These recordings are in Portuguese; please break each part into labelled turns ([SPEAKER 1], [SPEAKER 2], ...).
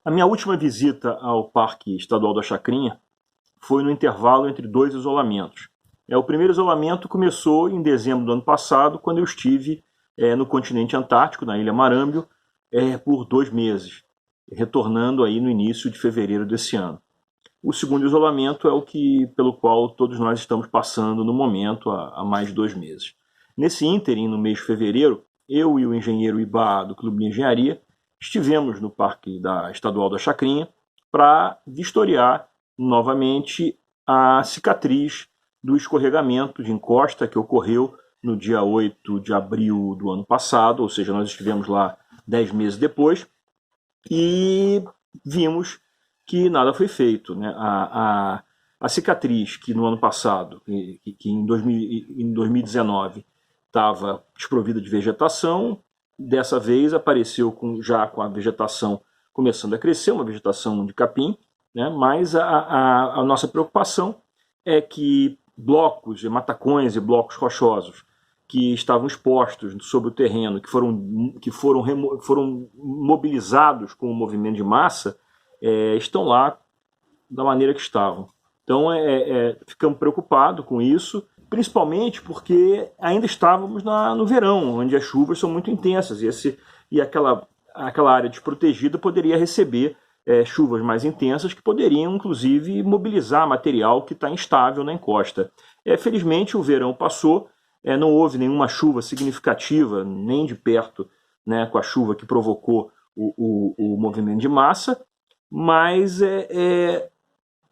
[SPEAKER 1] A minha última visita ao Parque Estadual da Chacrinha foi no intervalo entre dois isolamentos. O primeiro isolamento começou em dezembro do ano passado, quando eu estive no continente antártico, na Ilha Marâmbio, por 2 meses, retornando aí no início de fevereiro desse ano. O segundo isolamento é o pelo qual todos nós estamos passando no momento, há mais de 2 meses. Nesse ínterim, no mês de fevereiro, eu e o engenheiro Ibá do Clube de Engenharia estivemos no Parque Estadual da Chacrinha para vistoriar novamente a cicatriz do escorregamento de encosta que ocorreu no dia 8 de abril do ano passado, ou seja, nós estivemos lá 10 meses depois, e vimos que nada foi feito, né? A cicatriz que no ano passado, que em 2019 estava desprovida de vegetação, dessa vez apareceu já com a vegetação começando a crescer, uma vegetação de capim, né? Mas a nossa preocupação é que blocos, matacões e blocos rochosos que estavam expostos sobre o terreno, que foram mobilizados com o movimento de massa, estão lá da maneira que estavam. Então ficamos preocupados com isso, principalmente porque ainda estávamos no verão, onde as chuvas são muito intensas, e aquela área desprotegida poderia receber chuvas mais intensas que poderiam, inclusive, mobilizar material que está instável na encosta. Felizmente, o verão passou, não houve nenhuma chuva significativa, nem de perto, né, com a chuva que provocou o movimento de massa, mas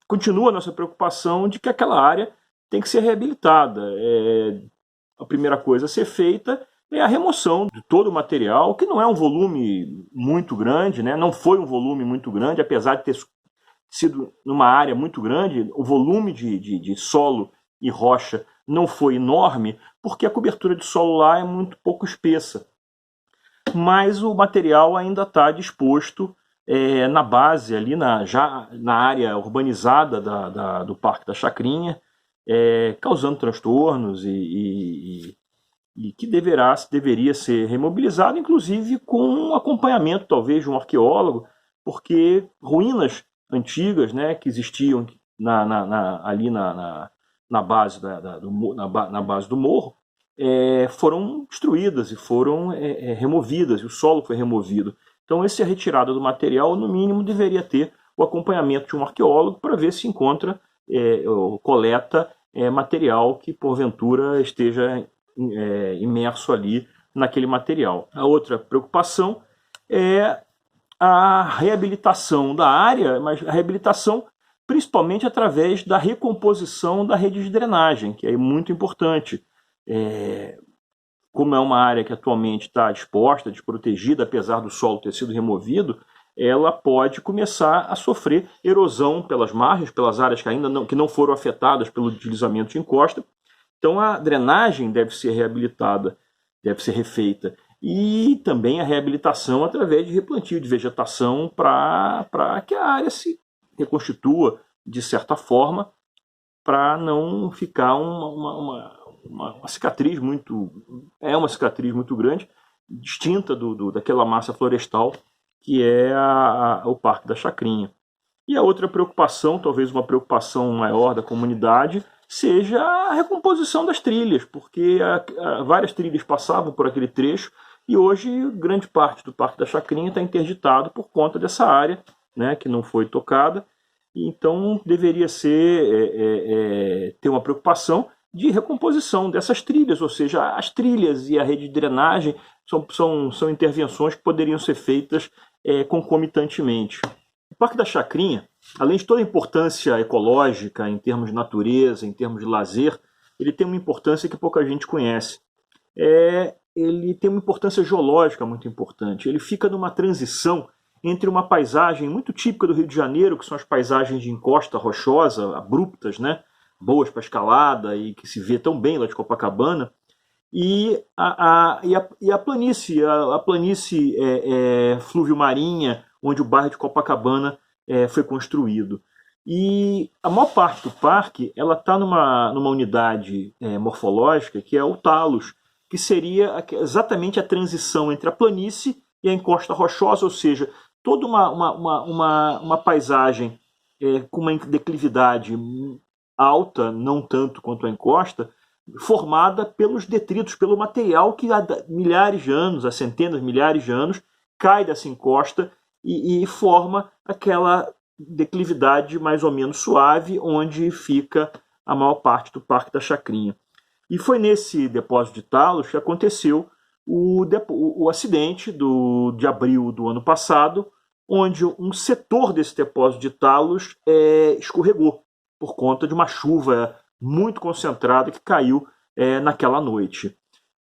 [SPEAKER 1] continua a nossa preocupação de que aquela área tem que ser reabilitada. A primeira coisa a ser feita é a remoção de todo o material, que não é um volume muito grande, né? Não foi um volume muito grande, apesar de ter sido numa área muito grande, o volume de solo e rocha não foi enorme, porque a cobertura de solo lá é muito pouco espessa. Mas o material ainda está disposto na base, ali já na área urbanizada do Parque da Chacrinha, causando transtornos e que deveria ser remobilizado, inclusive com acompanhamento, talvez, de um arqueólogo, porque ruínas antigas, né, que existiam ali na base do morro, foram destruídas e foram removidas, e o solo foi removido. Então, essa retirada do material, no mínimo, deveria ter o acompanhamento de um arqueólogo para ver se encontra ou coleta material que, porventura, esteja imerso ali naquele material. A outra preocupação é a reabilitação da área, mas a reabilitação principalmente através da recomposição da rede de drenagem, que é muito importante. Como é uma área que atualmente está exposta, desprotegida, apesar do solo ter sido removido, ela pode começar a sofrer erosão pelas margens, pelas áreas que não foram afetadas pelo deslizamento de encosta. Então a drenagem deve ser reabilitada, deve ser refeita. E também a reabilitação através de replantio de vegetação para que a área se reconstitua de certa forma, para não ficar uma cicatriz uma cicatriz muito grande, distinta daquela massa florestal que é o Parque da Chacrinha. E a outra preocupação, talvez uma preocupação maior da comunidade, seja a recomposição das trilhas, porque várias trilhas passavam por aquele trecho e hoje grande parte do Parque da Chacrinha está interditado por conta dessa área, né, que não foi tocada. Então deveria ter uma preocupação de recomposição dessas trilhas, ou seja, as trilhas e a rede de drenagem são intervenções que poderiam ser feitas concomitantemente. O Parque da Chacrinha, além de toda a importância ecológica, em termos de natureza, em termos de lazer, ele tem uma importância que pouca gente conhece. Ele tem uma importância geológica muito importante. Ele fica numa transição entre uma paisagem muito típica do Rio de Janeiro, que são as paisagens de encosta rochosa, abruptas, né? Boas para escalada e que se vê tão bem lá de Copacabana, e a planície, a planície fluvio-marinha, onde o bairro de Copacabana foi construído. E a maior parte do parque está numa unidade morfológica que é o talos, que seria exatamente a transição entre a planície e a encosta rochosa, ou seja, toda uma paisagem com uma declividade alta, não tanto quanto a encosta, formada pelos detritos, pelo material que há milhares de anos, há centenas, milhares de anos, cai dessa encosta e forma aquela declividade mais ou menos suave, onde fica a maior parte do Parque da Chacrinha. E foi nesse depósito de talos que aconteceu o acidente de abril do ano passado, onde um setor desse depósito de talos escorregou por conta de uma chuva muito concentrada que caiu naquela noite.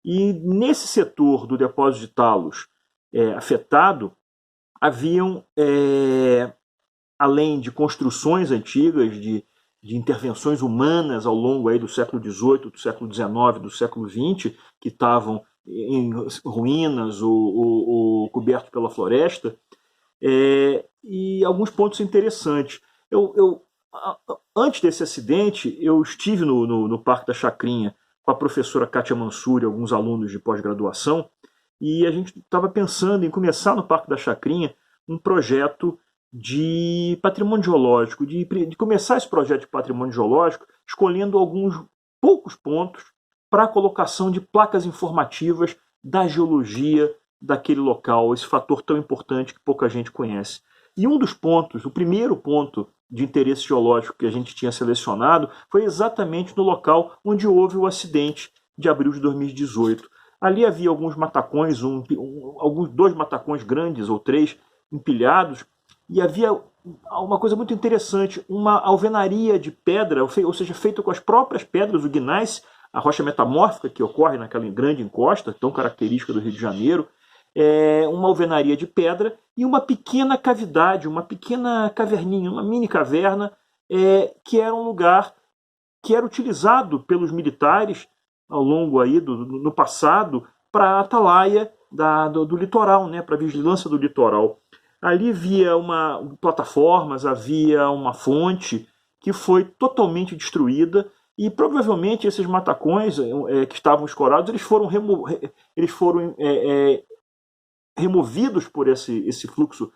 [SPEAKER 1] E nesse setor do depósito de talos afetado, haviam, além de construções antigas, de intervenções humanas ao longo aí do século XVIII, do século XIX, do século XX, que estavam em ruínas ou cobertos pela floresta, e alguns pontos interessantes. Antes desse acidente, eu estive no Parque da Chacrinha com a professora Kátia Mansur e alguns alunos de pós-graduação, e a gente estava pensando em começar no Parque da Chacrinha um projeto de patrimônio geológico, de começar esse projeto de patrimônio geológico escolhendo alguns poucos pontos para a colocação de placas informativas da geologia daquele local, esse fator tão importante que pouca gente conhece. E um dos pontos, o primeiro ponto de interesse geológico que a gente tinha selecionado foi exatamente no local onde houve o acidente de abril de 2018. Ali havia alguns matacões, dois matacões grandes ou três empilhados, e havia uma coisa muito interessante, uma alvenaria de pedra, ou seja, feita com as próprias pedras, o gneiss, a rocha metamórfica que ocorre naquela grande encosta, tão característica do Rio de Janeiro, uma alvenaria de pedra e uma pequena cavidade, uma pequena caverninha, uma mini caverna, que era um lugar que era utilizado pelos militares ao longo aí no passado para a atalaia do litoral, né, para a vigilância do litoral. Ali havia plataformas, havia uma fonte que foi totalmente destruída e provavelmente esses matacões que estavam escorados eles foram removidos por esse fluxo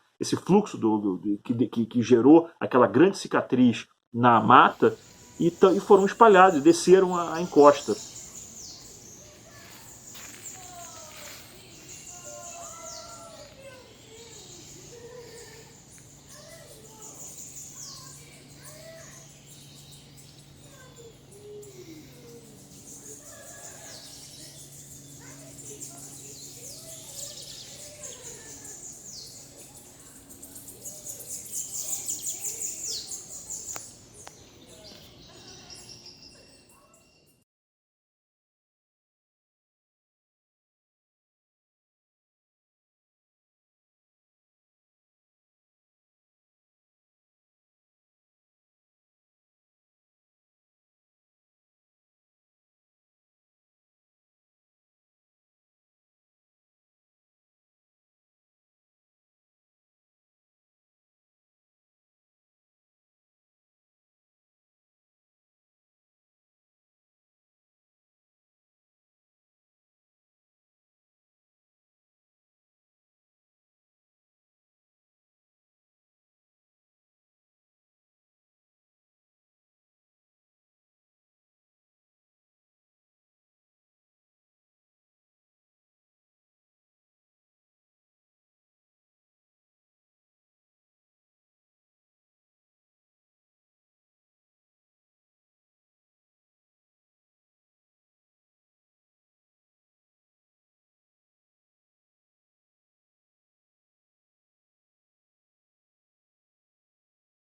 [SPEAKER 1] que gerou aquela grande cicatriz na mata e foram espalhados, desceram a encosta.